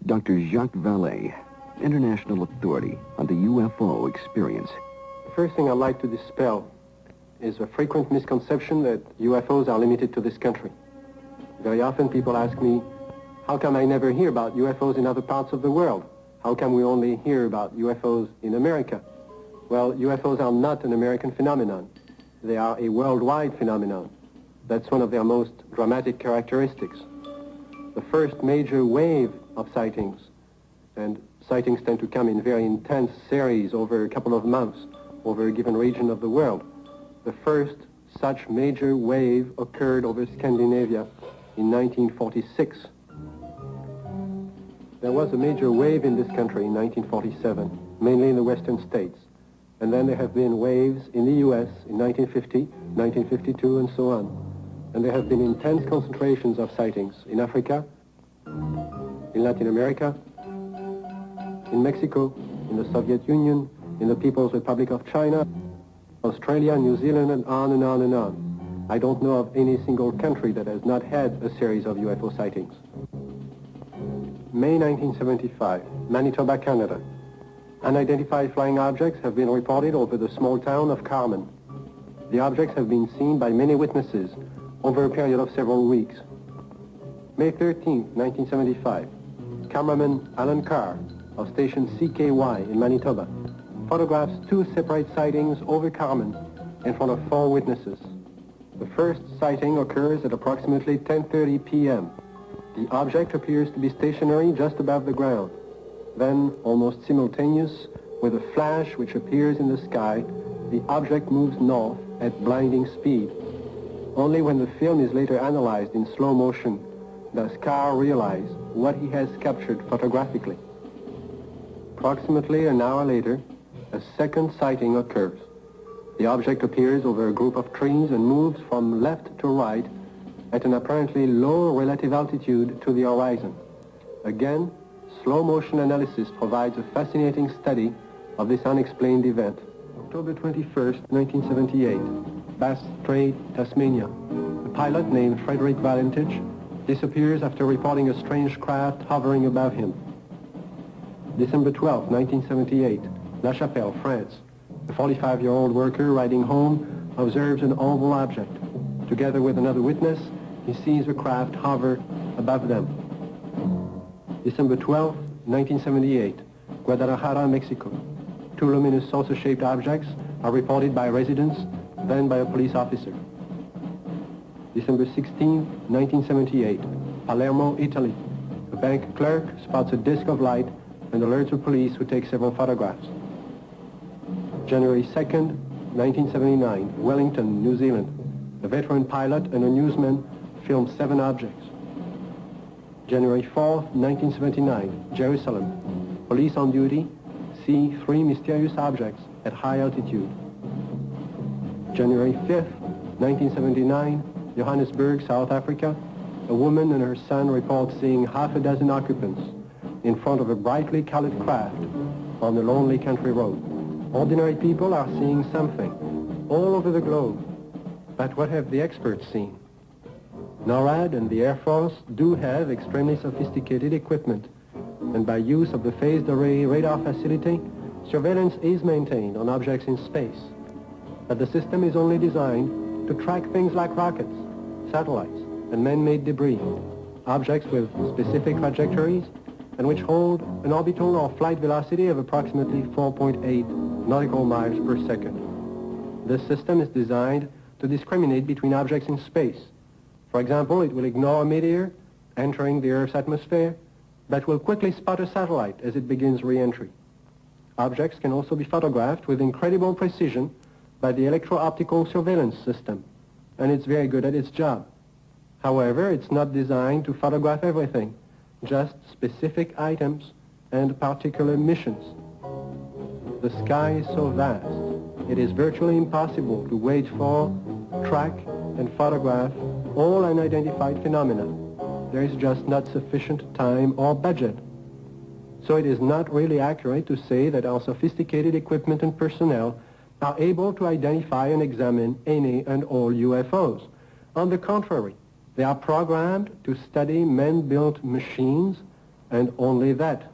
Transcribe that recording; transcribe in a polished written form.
Dr. Jacques Vallée, international authority on the UFO experience. The first thing I'd like to dispel is a frequent misconception that UFOs are limited to this country. Very often people ask me, how come I never hear about UFOs in other parts of the world? How come we only hear about UFOs in America? Well, UFOs are not an American phenomenon. They are a worldwide phenomenon. That's one of their most dramatic characteristics. The first major wave of sightings, and sightings tend to come in very intense series over a couple of months over a given region of the world. The first such major wave occurred over Scandinavia in 1946. There was a major wave in this country in 1947, mainly in the western states. And then there have been waves in the US in 1950, 1952, and so on. And there have been intense concentrations of sightings in Africa, in Latin America, in Mexico, in the Soviet Union, in the People's Republic of China, Australia, New Zealand, and on and on and on. I don't know of any single country that has not had a series of UFO sightings. May 1975, Manitoba, Canada. Unidentified flying objects have been reported over the small town of Carmen. The objects have been seen by many witnesses over a period of several weeks. May 13, 1975, cameraman Alan Carr of station CKY in Manitoba photographs two separate sightings over Carmen in front of 4 witnesses. The first sighting occurs at approximately 10:30 p.m. The object appears to be stationary just above the ground. Then, almost simultaneous with a flash which appears in the sky, the object moves north at blinding speed. Only when the film is later analyzed in slow motion does Carr realize what he has captured photographically. Approximately an hour later, a second sighting occurs. The object appears over a group of trees and moves from left to right at an apparently low relative altitude to the horizon. Again, slow motion analysis provides a fascinating study of this unexplained event. October 21st, 1978, Bass Strait, Tasmania. A pilot named Frederick Valentich disappears after reporting a strange craft hovering above him. December 12, 1978, La Chapelle, France. A 45-year-old worker riding home observes an oval object. Together with another witness, he sees the craft hover above them. December 12, 1978, Guadalajara, Mexico. 2 luminous saucer-shaped objects are reported by residents, then by a police officer. December 16, 1978, Palermo, Italy. A bank clerk spots a disc of light and alerts the police, who take several photographs. January 2nd, 1979, Wellington, New Zealand. A veteran pilot and a newsman film 7 objects. January 4th, 1979, Jerusalem. Police on duty see 3 mysterious objects at high altitude. January 5th, 1979, Johannesburg, South Africa. A woman and her son report seeing half a dozen occupants in front of a brightly colored craft on a lonely country road. Ordinary people are seeing something all over the globe. But what have the experts seen? NORAD and the Air Force do have extremely sophisticated equipment, and by use of the phased array radar facility, surveillance is maintained on objects in space. But the system is only designed to track things like rockets, satellites, and man-made debris, objects with specific trajectories and which hold an orbital or flight velocity of approximately 4.8 nautical miles per second. This system is designed to discriminate between objects in space. For example, it will ignore a meteor entering the Earth's atmosphere, but will quickly spot a satellite as it begins re-entry. Objects can also be photographed with incredible precision by the electro-optical surveillance system, and it's very good at its job. However, it's not designed to photograph everything, just specific items and particular missions. The sky is so vast, it is virtually impossible to wait for, track, and photograph all unidentified phenomena. There is just not sufficient time or budget. So it is not really accurate to say that our sophisticated equipment and personnel are able to identify and examine any and all UFOs. On the contrary, they are programmed to study man-built machines and only that